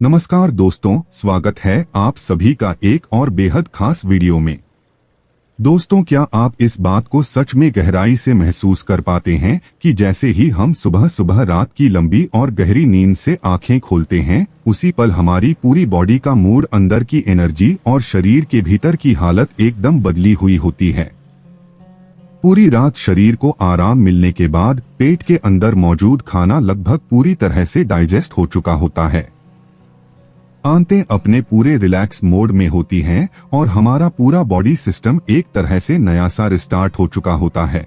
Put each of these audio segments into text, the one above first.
नमस्कार दोस्तों, स्वागत है आप सभी का एक और बेहद खास वीडियो में। दोस्तों, क्या आप इस बात को सच में गहराई से महसूस कर पाते हैं कि जैसे ही हम सुबह सुबह रात की लंबी और गहरी नींद से आंखें खोलते हैं, उसी पल हमारी पूरी बॉडी का मूड, अंदर की एनर्जी और शरीर के भीतर की हालत एकदम बदली हुई होती है। पूरी रात शरीर को आराम मिलने के बाद पेट के अंदर मौजूद खाना लगभग पूरी तरह से डाइजेस्ट हो चुका होता है। आंतें अपने पूरे रिलैक्स मोड में होती हैं और हमारा पूरा बॉडी सिस्टम एक तरह से नया सा रिस्टार्ट हो चुका होता है।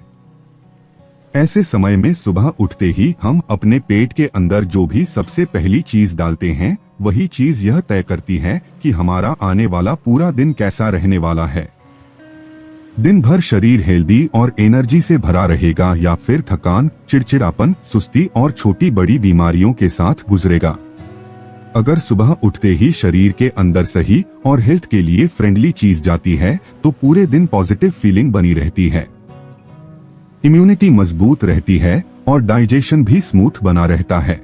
ऐसे समय में सुबह उठते ही हम अपने पेट के अंदर जो भी सबसे पहली चीज डालते हैं, वही चीज यह तय करती है कि हमारा आने वाला पूरा दिन कैसा रहने वाला है। दिन भर शरीर हेल्दी और एनर्जी से भरा रहेगा या फिर थकान, चिड़चिड़ापन, सुस्ती और छोटी बड़ी बीमारियों के साथ गुजरेगा। अगर सुबह उठते ही शरीर के अंदर सही और हेल्थ के लिए फ्रेंडली चीज जाती है तो पूरे दिन पॉजिटिव फीलिंग बनी रहती है, इम्यूनिटी मजबूत रहती है और डाइजेशन भी स्मूथ बना रहता है।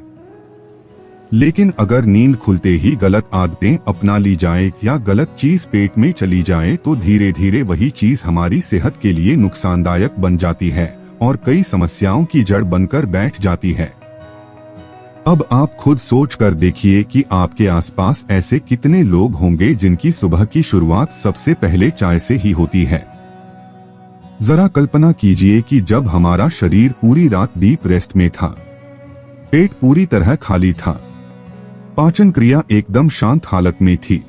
लेकिन अगर नींद खुलते ही गलत आदतें अपना ली जाए या गलत चीज पेट में चली जाए तो धीरे धीरे वही चीज हमारी सेहत के लिए नुकसानदायक बन जाती है और कई समस्याओं की जड़ बनकर बैठ जाती है। अब आप खुद सोच कर देखिए कि आपके आसपास ऐसे कितने लोग होंगे जिनकी सुबह की शुरुआत सबसे पहले चाय से ही होती है। जरा कल्पना कीजिए कि जब हमारा शरीर पूरी रात डीप रेस्ट में था, पेट पूरी तरह खाली था, पाचन क्रिया एकदम शांत हालत में थी।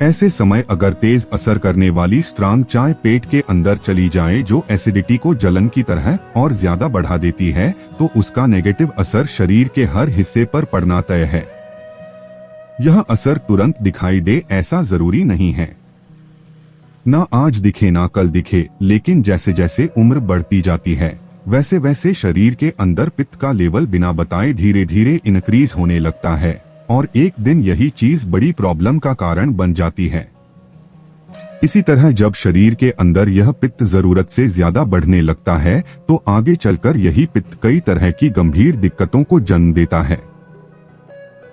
ऐसे समय अगर तेज असर करने वाली स्ट्रांग चाय पेट के अंदर चली जाए जो एसिडिटी को जलन की तरह और ज्यादा बढ़ा देती है, तो उसका नेगेटिव असर शरीर के हर हिस्से पर पड़ना तय है। यह असर तुरंत दिखाई दे ऐसा जरूरी नहीं है, ना आज दिखे ना कल दिखे, लेकिन जैसे जैसे उम्र बढ़ती जाती है वैसे वैसे शरीर के अंदर पित्त का लेवल बिना बताए धीरे धीरे इंक्रीज होने लगता है और एक दिन यही चीज बड़ी प्रॉब्लम का कारण बन जाती है। इसी तरह जब शरीर के अंदर यह पित्त जरूरत से ज्यादा बढ़ने लगता है तो आगे चलकर यही पित्त कई तरह की गंभीर दिक्कतों को जन्म देता है,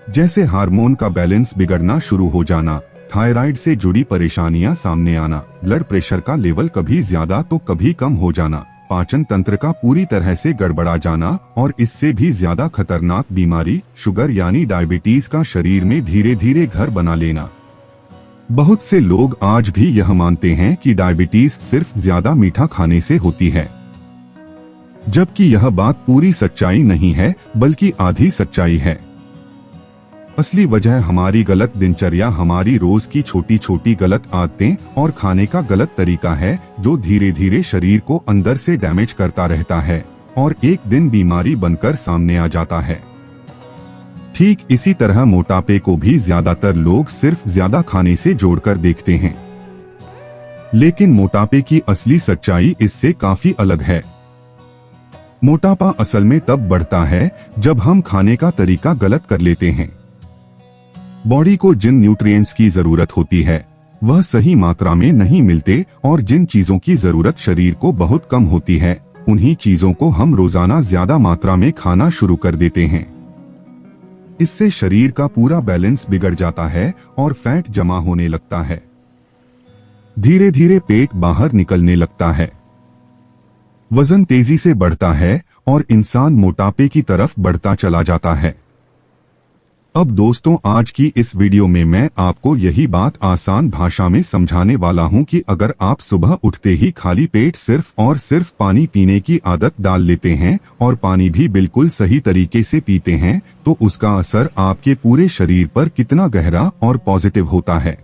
जैसे हार्मोन का बैलेंस बिगड़ना शुरू हो जाना, थायराइड से जुड़ी परेशानियां सामने आना, ब्लड प्रेशर का लेवल कभी ज्यादा तो कभी कम हो जाना, पाचन तंत्र का पूरी तरह से गड़बड़ा जाना और इससे भी ज्यादा खतरनाक बीमारी शुगर यानी डायबिटीज का शरीर में धीरे धीरे घर बना लेना। बहुत से लोग आज भी यह मानते हैं कि डायबिटीज सिर्फ ज्यादा मीठा खाने से होती है, जबकि यह बात पूरी सच्चाई नहीं है बल्कि आधी सच्चाई है। असली वजह हमारी गलत दिनचर्या, हमारी रोज की छोटी छोटी गलत आदतें और खाने का गलत तरीका है जो धीरे धीरे शरीर को अंदर से डैमेज करता रहता है और एक दिन बीमारी बनकर सामने आ जाता है। ठीक इसी तरह मोटापे को भी ज्यादातर लोग सिर्फ ज्यादा खाने से जोड़कर देखते हैं, लेकिन मोटापे की असली सच्चाई इससे काफी अलग है। मोटापा असल में तब बढ़ता है जब हम खाने का तरीका गलत कर लेते हैं। बॉडी को जिन न्यूट्रिएंट्स की जरूरत होती है वह सही मात्रा में नहीं मिलते और जिन चीजों की जरूरत शरीर को बहुत कम होती है, उन्हीं चीजों को हम रोजाना ज्यादा मात्रा में खाना शुरू कर देते हैं। इससे शरीर का पूरा बैलेंस बिगड़ जाता है और फैट जमा होने लगता है। धीरे धीरे पेट बाहर निकलने लगता है, वजन तेजी से बढ़ता है और इंसान मोटापे की तरफ बढ़ता चला जाता है। अब दोस्तों, आज की इस वीडियो में मैं आपको यही बात आसान भाषा में समझाने वाला हूं कि अगर आप सुबह उठते ही खाली पेट सिर्फ और सिर्फ पानी पीने की आदत डाल लेते हैं और पानी भी बिल्कुल सही तरीके से पीते हैं तो उसका असर आपके पूरे शरीर पर कितना गहरा और पॉजिटिव होता है।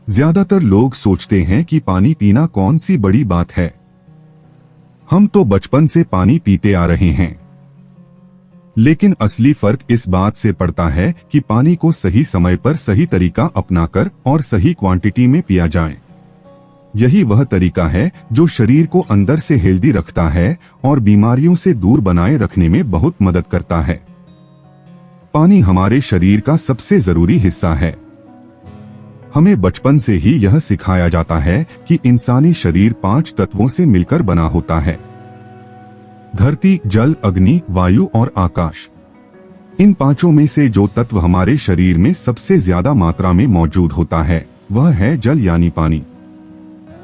ज्यादातर लोग सोचते हैं कि पानी पीना कौन सी बड़ी बात है, हम तो बचपन से पानी पीते आ रहे हैं। लेकिन असली फर्क इस बात से पड़ता है कि पानी को सही समय पर सही तरीका अपनाकर और सही क्वांटिटी में पिया जाए। यही वह तरीका है जो शरीर को अंदर से हेल्दी रखता है और बीमारियों से दूर बनाए रखने में बहुत मदद करता है। पानी हमारे शरीर का सबसे जरूरी हिस्सा है। हमें बचपन से ही यह सिखाया जाता है कि इंसानी शरीर 5 तत्वों से मिलकर बना होता है: धरती, जल, अग्नि, वायु और आकाश। इन पांचों में से जो तत्व हमारे शरीर में सबसे ज्यादा मात्रा में मौजूद होता है वह है जल यानी पानी।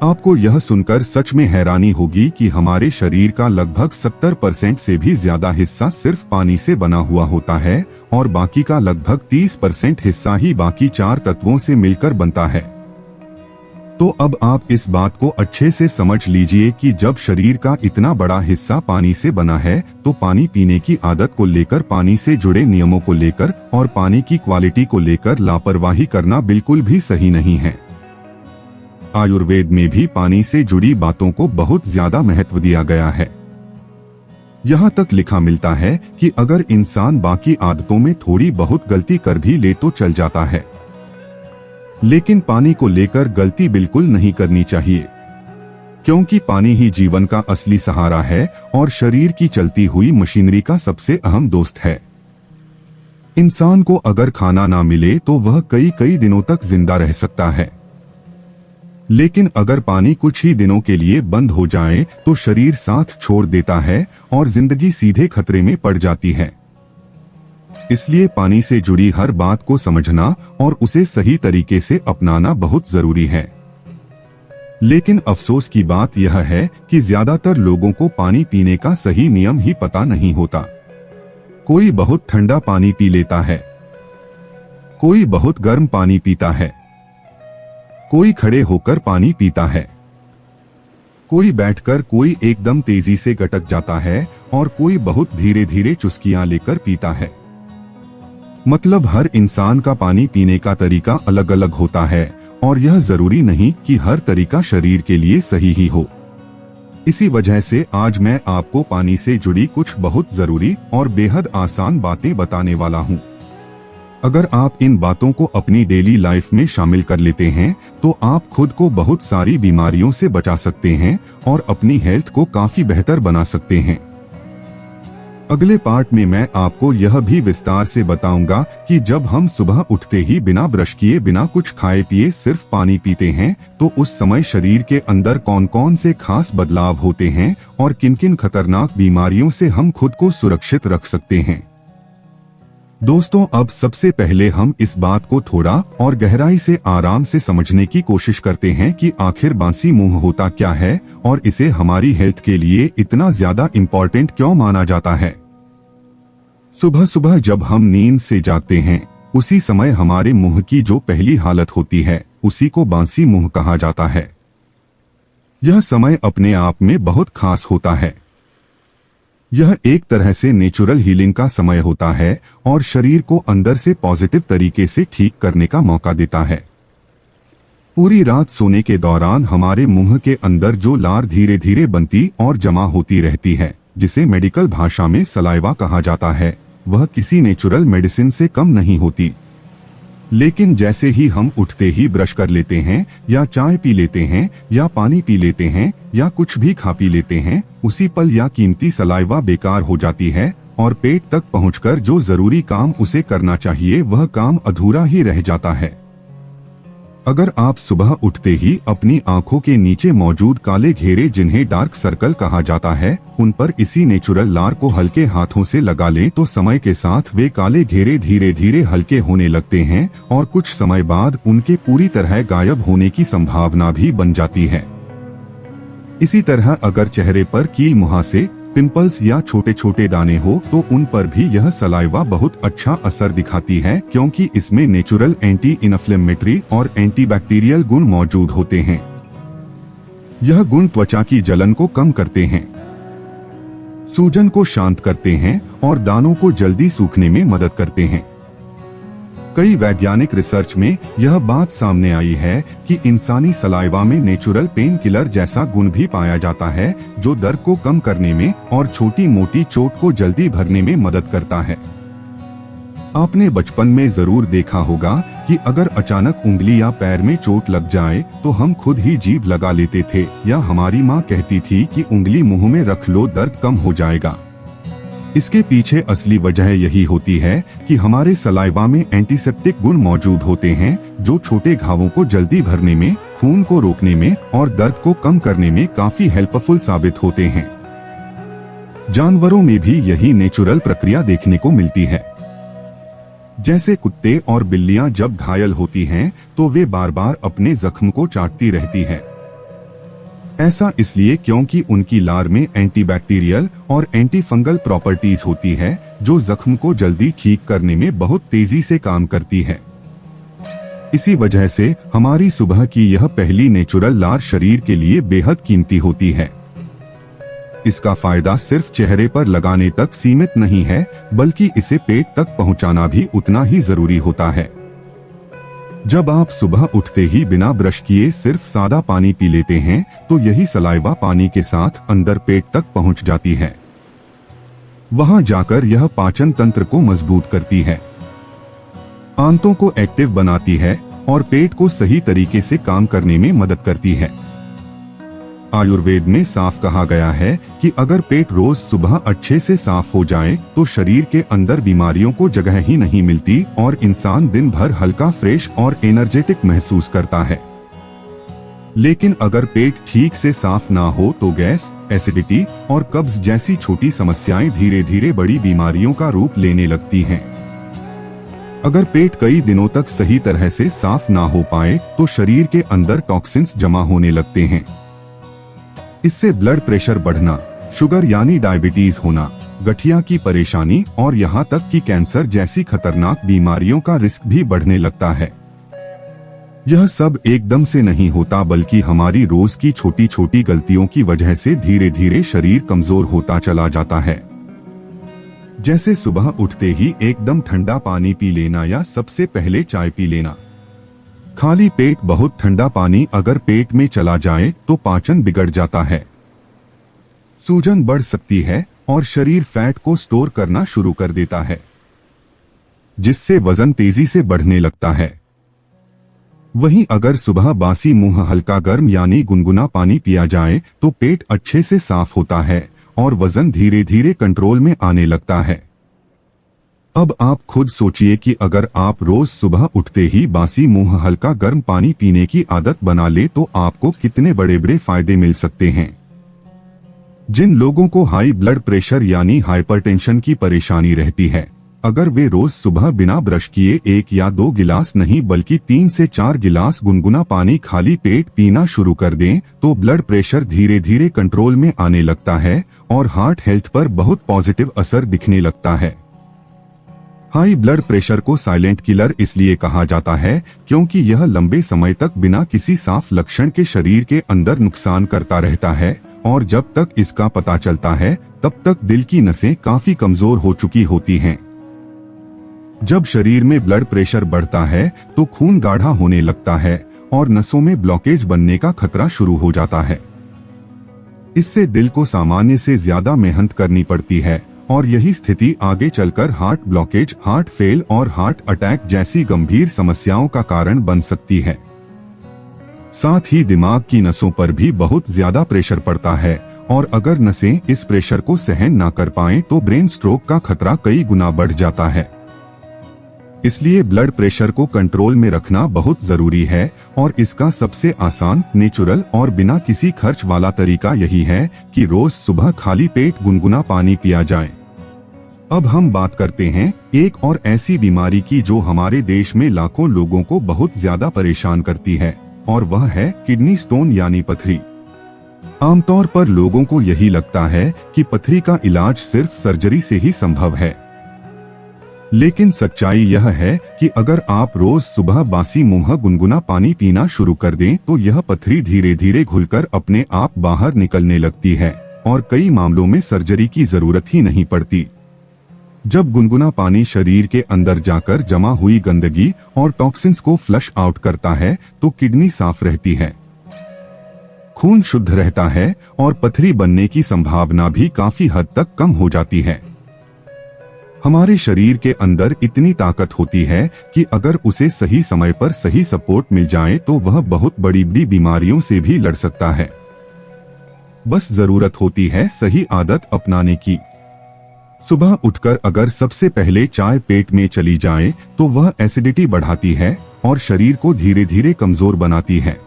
आपको यह सुनकर सच में हैरानी होगी कि हमारे शरीर का लगभग 70% से भी ज्यादा हिस्सा सिर्फ पानी से बना हुआ होता है और बाकी का लगभग 30% हिस्सा ही बाकी 4 तत्वों से मिलकर बनता है। तो अब आप इस बात को अच्छे से समझ लीजिए कि जब शरीर का इतना बड़ा हिस्सा पानी से बना है तो पानी पीने की आदत को लेकर, पानी से जुड़े नियमों को लेकर और पानी की क्वालिटी को लेकर लापरवाही करना बिल्कुल भी सही नहीं है। आयुर्वेद में भी पानी से जुड़ी बातों को बहुत ज्यादा महत्व दिया गया है। यहाँ तक लिखा मिलता है कि अगर इंसान बाकी आदतों में थोड़ी बहुत गलती कर भी ले तो चल जाता है, लेकिन पानी को लेकर गलती बिल्कुल नहीं करनी चाहिए, क्योंकि पानी ही जीवन का असली सहारा है और शरीर की चलती हुई मशीनरी का सबसे अहम दोस्त है। इंसान को अगर खाना ना मिले तो वह कई दिनों तक जिंदा रह सकता है, लेकिन अगर पानी कुछ ही दिनों के लिए बंद हो जाए तो शरीर साथ छोड़ देता है और जिंदगी सीधे खतरे में पड़ जाती है। इसलिए पानी से जुड़ी हर बात को समझना और उसे सही तरीके से अपनाना बहुत जरूरी है। लेकिन अफसोस की बात यह है कि ज्यादातर लोगों को पानी पीने का सही नियम ही पता नहीं होता। कोई बहुत ठंडा पानी पी लेता है, कोई बहुत गर्म पानी पीता है, कोई खड़े होकर पानी पीता है, कोई बैठकर, कोई एकदम तेजी से गटक जाता है और कोई बहुत धीरे धीरे चुस्कियां लेकर पीता है। मतलब हर इंसान का पानी पीने का तरीका अलग अलग होता है और यह जरूरी नहीं कि हर तरीका शरीर के लिए सही ही हो। इसी वजह से आज मैं आपको पानी से जुड़ी कुछ बहुत जरूरी और बेहद आसान बातें बताने वाला हूँ। अगर आप इन बातों को अपनी डेली लाइफ में शामिल कर लेते हैं तो आप खुद को बहुत सारी बीमारियों से बचा सकते हैं और अपनी हेल्थ को काफी बेहतर बना सकते हैं। अगले पार्ट में मैं आपको यह भी विस्तार से बताऊंगा कि जब हम सुबह उठते ही बिना ब्रश किए, बिना कुछ खाए पिए सिर्फ पानी पीते हैं तो उस समय शरीर के अंदर कौन कौन से खास बदलाव होते हैं और किन किन खतरनाक बीमारियों से हम खुद को सुरक्षित रख सकते हैं। दोस्तों, अब सबसे पहले हम इस बात को थोड़ा और गहराई से आराम से समझने की कोशिश करते हैं कि आखिर बासी मुंह होता क्या है और इसे हमारी हेल्थ के लिए इतना ज्यादा इम्पोर्टेंट क्यों माना जाता है। सुबह सुबह जब हम नींद से जागते हैं उसी समय हमारे मुंह की जो पहली हालत होती है उसी को बासी मुंह कहा जाता है। यह समय अपने आप में बहुत खास होता है। यह एक तरह से नेचुरल हीलिंग का समय होता है और शरीर को अंदर से पॉजिटिव तरीके से ठीक करने का मौका देता है। पूरी रात सोने के दौरान हमारे मुंह के अंदर जो लार धीरे धीरे बनती और जमा होती रहती है, जिसे मेडिकल भाषा में सलाइवा कहा जाता है, वह किसी नेचुरल मेडिसिन से कम नहीं होती। लेकिन जैसे ही हम उठते ही ब्रश कर लेते हैं या चाय पी लेते हैं या पानी पी लेते हैं या कुछ भी खा पी लेते हैं, उसी पल यह कीमती सलाइवा बेकार हो जाती है और पेट तक पहुंचकर जो जरूरी काम उसे करना चाहिए वह काम अधूरा ही रह जाता है। अगर आप सुबह उठते ही अपनी आंखों के नीचे मौजूद काले घेरे, जिन्हें डार्क सर्कल कहा जाता है, उन पर इसी नेचुरल लार को हल्के हाथों से लगा लें तो समय के साथ वे काले घेरे धीरे धीरे हल्के होने लगते हैं और कुछ समय बाद उनके पूरी तरह गायब होने की संभावना भी बन जाती है। इसी तरह अगर चेहरे पर कील मुहासे, पिंपल्स या छोटे छोटे दाने हो तो उन पर भी यह सलाइवा बहुत अच्छा असर दिखाती है, क्योंकि इसमें नेचुरल एंटी इन्फ्लेमेटरी और एंटीबैक्टीरियल गुण मौजूद होते हैं। यह गुण त्वचा की जलन को कम करते हैं, सूजन को शांत करते हैं और दानों को जल्दी सूखने में मदद करते हैं। कई वैज्ञानिक रिसर्च में यह बात सामने आई है कि इंसानी सलाइवा में नेचुरल पेन किलर जैसा गुण भी पाया जाता है, जो दर्द को कम करने में और छोटी मोटी चोट को जल्दी भरने में मदद करता है। आपने बचपन में जरूर देखा होगा कि अगर अचानक उंगली या पैर में चोट लग जाए तो हम खुद ही जीभ लगा लेते थे, या हमारी माँ कहती थी कि उंगली मुंह में रख लो, दर्द कम हो जाएगा। इसके पीछे असली वजह यही होती है कि हमारे सलाइवा में एंटीसेप्टिक गुण मौजूद होते हैं, जो छोटे घावों को जल्दी भरने में, खून को रोकने में और दर्द को कम करने में काफी हेल्पफुल साबित होते हैं। जानवरों में भी यही नेचुरल प्रक्रिया देखने को मिलती है। जैसे कुत्ते और बिल्लियां जब घायल होती हैं तो वे बार बार अपने जख्म को चाटती रहती हैं। ऐसा इसलिए क्योंकि उनकी लार में एंटीबैक्टीरियल और एंटीफंगल प्रॉपर्टीज होती है जो जख्म को जल्दी ठीक करने में बहुत तेजी से काम करती है। इसी वजह से हमारी सुबह की यह पहली नेचुरल लार शरीर के लिए बेहद कीमती होती है। इसका फायदा सिर्फ चेहरे पर लगाने तक सीमित नहीं है, बल्कि इसे पेट तक पहुंचाना भी उतना ही जरूरी होता है। जब आप सुबह उठते ही बिना ब्रश किए सिर्फ सादा पानी पी लेते हैं तो यही सलाइवा पानी के साथ अंदर पेट तक पहुंच जाती है। वहां जाकर यह पाचन तंत्र को मजबूत करती है, आंतों को एक्टिव बनाती है और पेट को सही तरीके से काम करने में मदद करती है। आयुर्वेद में साफ कहा गया है कि अगर पेट रोज सुबह अच्छे से साफ हो जाए तो शरीर के अंदर बीमारियों को जगह ही नहीं मिलती और इंसान दिन भर हल्का, फ्रेश और एनर्जेटिक महसूस करता है। लेकिन अगर पेट ठीक से साफ ना हो तो गैस, एसिडिटी और कब्ज जैसी छोटी समस्याएं धीरे धीरे बड़ी बीमारियों का रूप लेने लगती हैं। अगर पेट कई दिनों तक सही तरह से साफ ना हो पाए तो शरीर के अंदर टॉक्सिन्स जमा होने लगते हैं। इससे ब्लड प्रेशर बढ़ना, शुगर यानी डायबिटीज होना, गठिया की परेशानी और यहाँ तक कि कैंसर जैसी खतरनाक बीमारियों का रिस्क भी बढ़ने लगता है। यह सब एकदम से नहीं होता, बल्कि हमारी रोज की छोटी छोटी गलतियों की वजह से धीरे धीरे शरीर कमजोर होता चला जाता है। जैसे सुबह उठते ही एकदम ठंडा पानी पी लेना या सबसे पहले चाय पी लेना। खाली पेट बहुत ठंडा पानी अगर पेट में चला जाए तो पाचन बिगड़ जाता है, सूजन बढ़ सकती है और शरीर फैट को स्टोर करना शुरू कर देता है, जिससे वजन तेजी से बढ़ने लगता है। वहीं अगर सुबह बासी मुंह हल्का गर्म यानी गुनगुना पानी पिया जाए तो पेट अच्छे से साफ होता है और वजन धीरे धीरे कंट्रोल में आने लगता है। अब आप खुद सोचिए कि अगर आप रोज सुबह उठते ही बासी मुंह हल्का गर्म पानी पीने की आदत बना ले तो आपको कितने बड़े बड़े फायदे मिल सकते हैं। जिन लोगों को हाई ब्लड प्रेशर यानी हाइपरटेंशन की परेशानी रहती है, अगर वे रोज सुबह बिना ब्रश किए 1 या 2 गिलास नहीं बल्कि 3 से 4 गिलास गुनगुना पानी खाली पेट पीना शुरू कर दें तो ब्लड प्रेशर धीरे धीरे कंट्रोल में आने लगता है और हार्ट हेल्थ पर बहुत पॉजिटिव असर दिखने लगता है। हाई ब्लड प्रेशर को साइलेंट किलर इसलिए कहा जाता है क्योंकि यह लंबे समय तक बिना किसी साफ लक्षण के शरीर के अंदर नुकसान करता रहता है और जब तक इसका पता चलता है तब तक दिल की नसें काफी कमजोर हो चुकी होती हैं। जब शरीर में ब्लड प्रेशर बढ़ता है तो खून गाढ़ा होने लगता है और नसों में ब्लॉकेज बनने का खतरा शुरू हो जाता है। इससे दिल को सामान्य से ज्यादा मेहनत करनी पड़ती है और यही स्थिति आगे चलकर हार्ट ब्लॉकेज, हार्ट फेल और हार्ट अटैक जैसी गंभीर समस्याओं का कारण बन सकती है। साथ ही दिमाग की नसों पर भी बहुत ज्यादा प्रेशर पड़ता है और अगर नसें इस प्रेशर को सहन ना कर पाएं तो ब्रेन स्ट्रोक का खतरा कई गुना बढ़ जाता है। इसलिए ब्लड प्रेशर को कंट्रोल में रखना बहुत जरूरी है और इसका सबसे आसान, नेचुरल और बिना किसी खर्च वाला तरीका यही है कि रोज सुबह खाली पेट गुनगुना पानी पिया जाए। अब हम बात करते हैं एक और ऐसी बीमारी की जो हमारे देश में लाखों लोगों को बहुत ज्यादा परेशान करती है और वह है किडनी स्टोन यानी पथरी। आमतौर पर लोगों को यही लगता है कि पथरी का इलाज सिर्फ सर्जरी से ही संभव है, लेकिन सच्चाई यह है कि अगर आप रोज सुबह बासी मुंह गुनगुना पानी पीना शुरू कर दें तो यह पथरी धीरे धीरे घुलकर अपने आप बाहर निकलने लगती है और कई मामलों में सर्जरी की जरूरत ही नहीं पड़ती। जब गुनगुना पानी शरीर के अंदर जाकर जमा हुई गंदगी और टॉक्सिन्स को फ्लश आउट करता है तो किडनी साफ रहती है, खून शुद्ध रहता है और पथरी बनने की संभावना भी काफी हद तक कम हो जाती है। हमारे शरीर के अंदर इतनी ताकत होती है कि अगर उसे सही समय पर सही सपोर्ट मिल जाए तो वह बहुत बड़ी बड़ी बीमारियों से भी लड़ सकता है। बस जरूरत होती है सही आदत अपनाने की। सुबह उठकर अगर सबसे पहले चाय पेट में चली जाए तो वह एसिडिटी बढ़ाती है और शरीर को धीरे धीरे कमजोर बनाती है।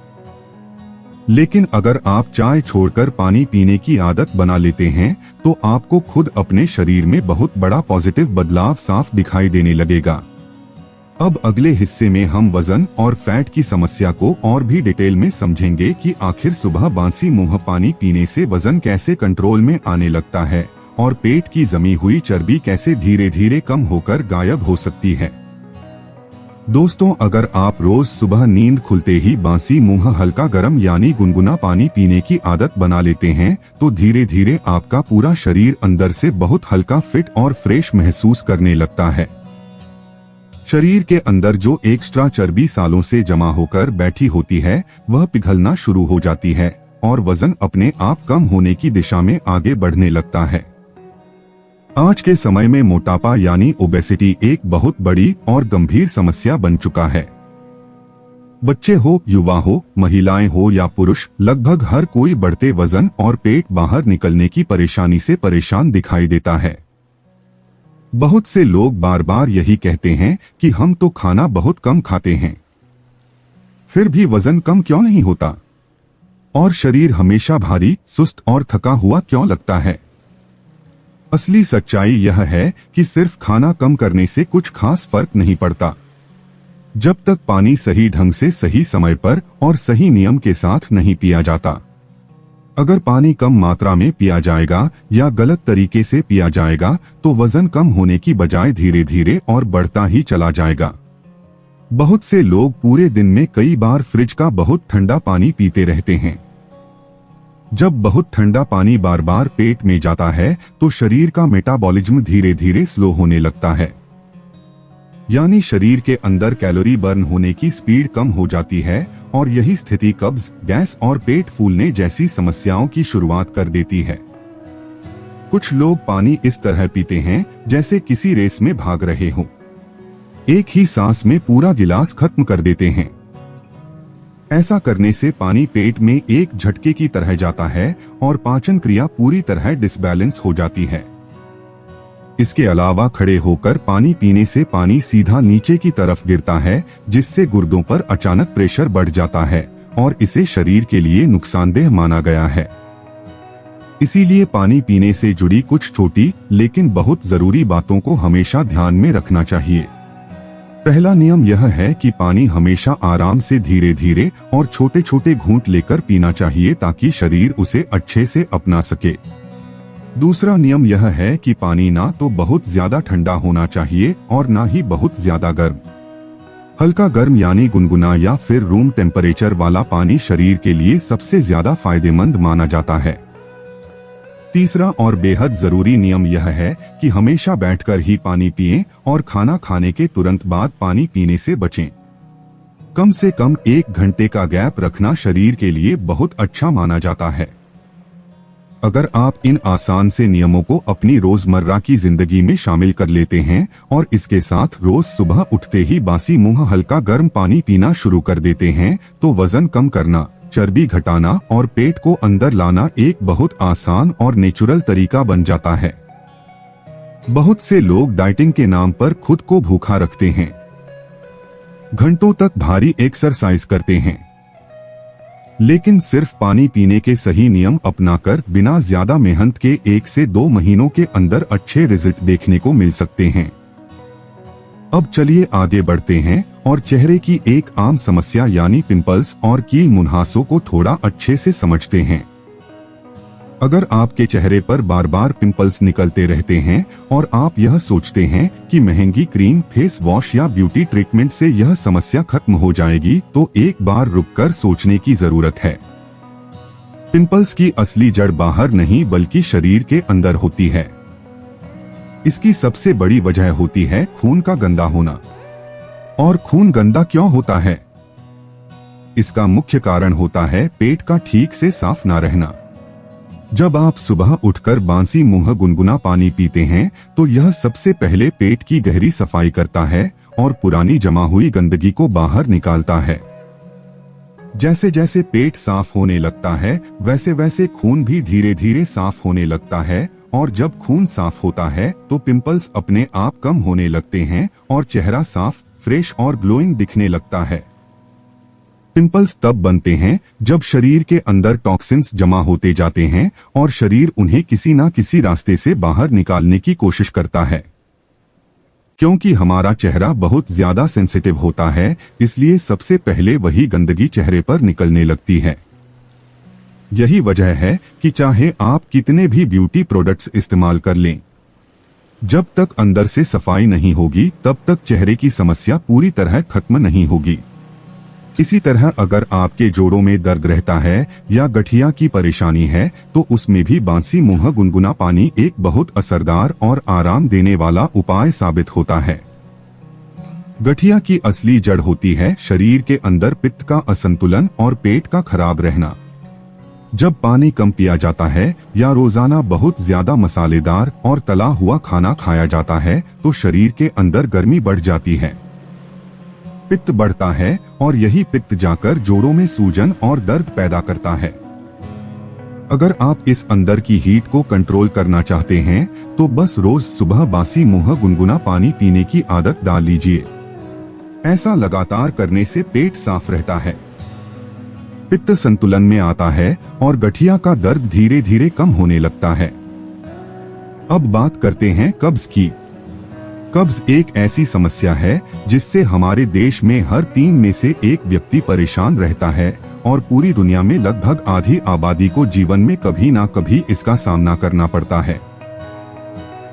लेकिन अगर आप चाय छोड़कर पानी पीने की आदत बना लेते हैं तो आपको खुद अपने शरीर में बहुत बड़ा पॉजिटिव बदलाव साफ दिखाई देने लगेगा। अब अगले हिस्से में हम वजन और फैट की समस्या को और भी डिटेल में समझेंगे कि आखिर सुबह बासी मुंह पानी पीने से वजन कैसे कंट्रोल में आने लगता है और पेट की जमी हुई चर्बी कैसे धीरे धीरे कम होकर गायब हो सकती है। दोस्तों, अगर आप रोज सुबह नींद खुलते ही बासी मुंह हल्का गर्म यानी गुनगुना पानी पीने की आदत बना लेते हैं तो धीरे धीरे आपका पूरा शरीर अंदर से बहुत हल्का, फिट और फ्रेश महसूस करने लगता है। शरीर के अंदर जो एक्स्ट्रा चर्बी सालों से जमा होकर बैठी होती है वह पिघलना शुरू हो जाती है और वजन अपने आप कम होने की दिशा में आगे बढ़ने लगता है। आज के समय में मोटापा यानी ओबेसिटी एक बहुत बड़ी और गंभीर समस्या बन चुका है। बच्चे हो, युवा हो, महिलाएं हो या पुरुष, लगभग हर कोई बढ़ते वजन और पेट बाहर निकलने की परेशानी से परेशान दिखाई देता है। बहुत से लोग बार बार यही कहते हैं कि हम तो खाना बहुत कम खाते हैं, फिर भी वजन कम क्यों नहीं होता और शरीर हमेशा भारी, सुस्त और थका हुआ क्यों लगता है। असली सच्चाई यह है कि सिर्फ खाना कम करने से कुछ खास फर्क नहीं पड़ता। जब तक पानी सही ढंग से, सही समय पर और सही नियम के साथ नहीं पिया जाता। अगर पानी कम मात्रा में पिया जाएगा या गलत तरीके से पिया जाएगा तो वजन कम होने की बजाय धीरे धीरे और बढ़ता ही चला जाएगा। बहुत से लोग पूरे दिन में कई बार फ्रिज का बहुत ठंडा पानी पीते रहते हैं। जब बहुत ठंडा पानी बार बार पेट में जाता है तो शरीर का मेटाबॉलिज्म धीरे धीरे स्लो होने लगता है, यानी शरीर के अंदर कैलोरी बर्न होने की स्पीड कम हो जाती है और यही स्थिति कब्ज, गैस और पेट फूलने जैसी समस्याओं की शुरुआत कर देती है। कुछ लोग पानी इस तरह पीते हैं जैसे किसी रेस में भाग रहे हों। एक ही सांस में पूरा गिलास खत्म कर देते हैं। ऐसा करने से पानी पेट में एक झटके की तरह जाता है और पाचन क्रिया पूरी तरह डिसबैलेंस हो जाती है। इसके अलावा खड़े होकर पानी पीने से पानी सीधा नीचे की तरफ गिरता है, जिससे गुर्दों पर अचानक प्रेशर बढ़ जाता है और इसे शरीर के लिए नुकसानदेह माना गया है। इसीलिए पानी पीने से जुड़ी कुछ छोटी लेकिन बहुत जरूरी बातों को हमेशा ध्यान में रखना चाहिए। पहला नियम यह है कि पानी हमेशा आराम से, धीरे धीरे और छोटे छोटे घूंट लेकर पीना चाहिए ताकि शरीर उसे अच्छे से अपना सके। दूसरा नियम यह है कि पानी ना तो बहुत ज्यादा ठंडा होना चाहिए और ना ही बहुत ज्यादा गर्म। हल्का गर्म यानी गुनगुना या फिर रूम टेम्परेचर वाला पानी शरीर के लिए सबसे ज्यादा फायदेमंद माना जाता है। तीसरा और बेहद जरूरी नियम यह है कि हमेशा बैठकर ही पानी पिएं और खाना खाने के तुरंत बाद पानी पीने से बचें। कम से कम 1 घंटे का गैप रखना शरीर के लिए बहुत अच्छा माना जाता है। अगर आप इन आसान से नियमों को अपनी रोजमर्रा की जिंदगी में शामिल कर लेते हैं और इसके साथ रोज सुबह उठते ही बासी मुंह हल्का गर्म पानी पीना शुरू कर देते हैं तो वजन कम करना, चर्बी घटाना और पेट को अंदर लाना एक बहुत आसान और नेचुरल तरीका बन जाता है। बहुत से लोग डाइटिंग के नाम पर खुद को भूखा रखते हैं, घंटों तक भारी एक्सरसाइज करते हैं, लेकिन सिर्फ पानी पीने के सही नियम अपनाकर बिना ज्यादा मेहनत के 1 से 2 महीनों के अंदर अच्छे रिजल्ट देखने को मिल सकते हैं। अब चलिए आगे बढ़ते हैं और चेहरे की एक आम समस्या यानी पिंपल्स और कील मुहासों को थोड़ा अच्छे से समझते हैं। अगर आपके चेहरे पर बार बार पिंपल्स निकलते रहते हैं और आप यह सोचते हैं कि महंगी क्रीम, फेस वॉश या ब्यूटी ट्रीटमेंट से यह समस्या खत्म हो जाएगी तो एक बार रुककर सोचने की जरूरत है। पिंपल्स की असली जड़ बाहर नहीं बल्कि शरीर के अंदर होती है। इसकी सबसे बड़ी वजह होती है खून का गंदा होना। और खून गंदा क्यों होता है? इसका मुख्य कारण होता है पेट का ठीक से साफ ना रहना। जब आप सुबह उठकर बासी मुंह गुनगुना पानी पीते हैं तो यह सबसे पहले पेट की गहरी सफाई करता है और पुरानी जमा हुई गंदगी को बाहर निकालता है। जैसे जैसे पेट साफ होने लगता है वैसे वैसे खून भी धीरे धीरे साफ होने लगता है और जब खून साफ होता है तो पिंपल्स अपने आप कम होने लगते हैं और चेहरा साफ, फ्रेश और ग्लोइंग दिखने लगता है। पिंपल्स तब बनते हैं जब शरीर के अंदर टॉक्सिन्स जमा होते जाते हैं और शरीर उन्हें किसी न किसी रास्ते से बाहर निकालने की कोशिश करता है। क्योंकि हमारा चेहरा बहुत ज्यादा सेंसिटिव होता है, इसलिए सबसे पहले वही गंदगी चेहरे पर निकलने लगती है। यही वजह है कि चाहे आप कितने भी ब्यूटी प्रोडक्ट्स इस्तेमाल कर लें, जब तक अंदर से सफाई नहीं होगी तब तक चेहरे की समस्या पूरी तरह खत्म नहीं होगी। इसी तरह अगर आपके जोड़ों में दर्द रहता है या गठिया की परेशानी है तो उसमें भी बांसी मुंह गुनगुना पानी एक बहुत असरदार और आराम देने वाला उपाय साबित होता है। गठिया की असली जड़ होती है शरीर के अंदर पित्त का असंतुलन और पेट का खराब रहना। जब पानी कम पिया जाता है या रोजाना बहुत ज्यादा मसालेदार और तला हुआ खाना खाया जाता है तो शरीर के अंदर गर्मी बढ़ जाती है, पित्त बढ़ता है और यही पित्त जाकर जोड़ों में सूजन और दर्द पैदा करता है। अगर आप इस अंदर की हीट को कंट्रोल करना चाहते हैं तो बस रोज सुबह बासी मुंह गुनगुना पानी पीने की आदत डाल लीजिए। ऐसा लगातार करने से पेट साफ रहता है, पित्त संतुलन में आता है और गठिया का दर्द धीरे धीरे कम होने लगता है। अब बात करते हैं कब्ज की। कब्ज एक ऐसी समस्या है जिससे हमारे देश में हर 3 में से 1 व्यक्ति परेशान रहता है और पूरी दुनिया में लगभग आधी आबादी को जीवन में कभी ना कभी इसका सामना करना पड़ता है।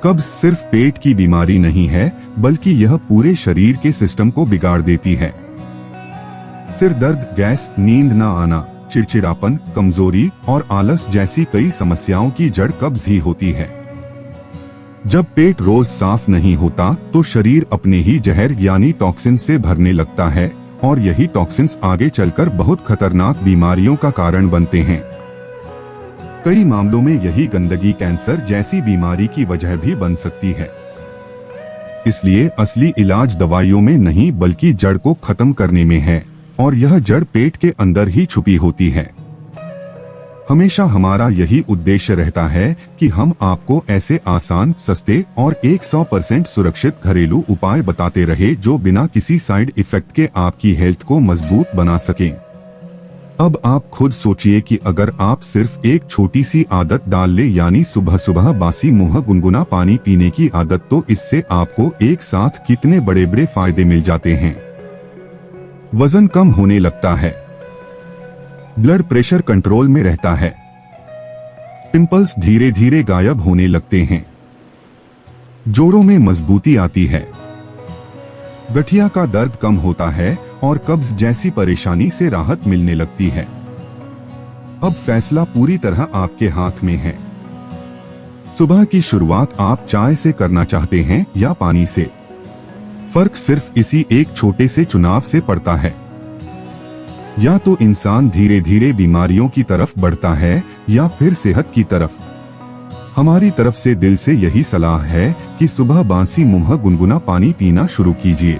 कब्ज सिर्फ पेट की बीमारी नहीं है बल्कि यह पूरे शरीर के सिस्टम को बिगाड़ देती है। सिर दर्द, गैस, नींद न आना, चिड़चिड़ापन, कमजोरी और आलस जैसी कई समस्याओं की जड़ कब्ज ही होती है। जब पेट रोज साफ नहीं होता तो शरीर अपने ही जहर यानी टॉक्सिन से भरने लगता है और यही टॉक्सिन्स आगे चलकर बहुत खतरनाक बीमारियों का कारण बनते हैं। कई मामलों में यही गंदगी कैंसर जैसी बीमारी की वजह भी बन सकती है। इसलिए असली इलाज दवाइयों में नहीं बल्कि जड़ को खत्म करने में है और यह जड़ पेट के अंदर ही छुपी होती है। हमेशा हमारा यही उद्देश्य रहता है कि हम आपको ऐसे आसान, सस्ते और 100% सुरक्षित घरेलू उपाय बताते रहे जो बिना किसी साइड इफेक्ट के आपकी हेल्थ को मजबूत बना सकें। अब आप खुद सोचिए कि अगर आप सिर्फ एक छोटी सी आदत डाल ले यानी सुबह सुबह बासी मुंह गुनगुना पानी पीने की आदत, तो इससे आपको एक साथ कितने बड़े बड़े फायदे मिल जाते हैं। वजन कम होने लगता है, ब्लड प्रेशर कंट्रोल में रहता है, पिंपल्स धीरे धीरे गायब होने लगते हैं, जोड़ों में मजबूती आती है, गठिया का दर्द कम होता है और कब्ज जैसी परेशानी से राहत मिलने लगती है। अब फैसला पूरी तरह आपके हाथ में है। सुबह की शुरुआत आप चाय से करना चाहते हैं या पानी से, फर्क सिर्फ इसी एक छोटे से चुनाव से पड़ता है। या तो इंसान धीरे धीरे बीमारियों की तरफ बढ़ता है या फिर सेहत की तरफ। हमारी तरफ से दिल से यही सलाह है कि सुबह बासी मुंह गुनगुना पानी पीना शुरू कीजिए।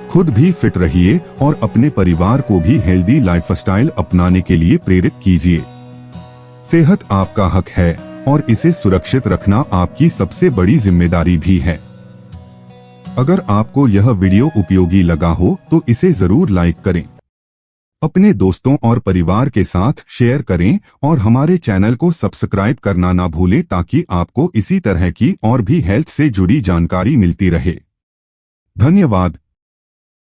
खुद भी फिट रहिए और अपने परिवार को भी हेल्दी लाइफस्टाइल अपनाने के लिए प्रेरित कीजिए। सेहत आपका हक है और इसे सुरक्षित रखना आपकी सबसे बड़ी जिम्मेदारी भी है। अगर आपको यह वीडियो उपयोगी लगा हो तो इसे जरूर लाइक करें, अपने दोस्तों और परिवार के साथ शेयर करें और हमारे चैनल को सब्सक्राइब करना ना भूलें ताकि आपको इसी तरह की और भी हेल्थ से जुड़ी जानकारी मिलती रहे। धन्यवाद।